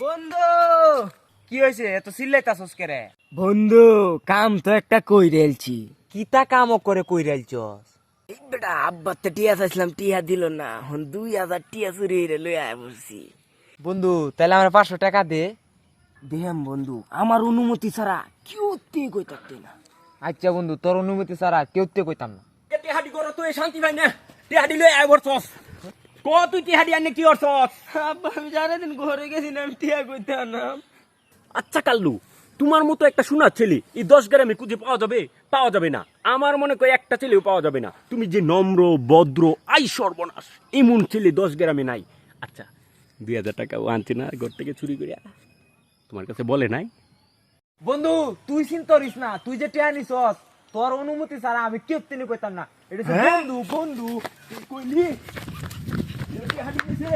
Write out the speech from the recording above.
বন্ধু কি হয়েছে এত চিল্লাইতাছস কেরে? বন্ধু কাম তো একটা কই রেলছি। কিতা কামও করে কইরাইছস? এই বেটা আব্বাতে টিয়া চাইছিলাম, টিয়া দিল না, এখন 2000 টিয়া চুরি রে লই আয় বলছি। বন্ধু তাহলে আমার 500 টাকা দে। দেহাম বন্ধু, আমার অনুমতি ছাড়া কেউ তে কই থাকতে না। আচ্ছা বন্ধু, তোর অনুমতি ছাড়া কেউতে কইতাম না। টিহাডি করো তুই শান্তি পাই না। টিহাডি লই আয় বলছস। ক তুই টিহাডি আনে কি করছস? আব্বা আমি দিন ঘরে গেছিলাম, টিয়া কইতে আনাম। আচ্ছা কাল্লু, তোমার মতো একটা শোনা ছেলে এই 10 গ্রামে খুঁজে পাওয়া যাবে? পাওয়া যাবে না। আমার মনে করি একটা ছেলেও পাওয়া যাবে না। তুমি যে নম্র ভদ্র আই সর্বনাশ, এমন ছেলে 10 গ্রামে নাই। আচ্ছা 2000 টাকা আনছে না ঘর থেকে চুরি করে? তোমার কাছে বলে নাই? বন্ধু তুই চিন্তা করিস না, তুই যে টিয়া নিছস তোর অনুমতি ছাড়া আমি কেউতে নি কইতাম না। এটা হচ্ছে বন্ধু বন্ধু। তুই কইলি টিহাডি নিছে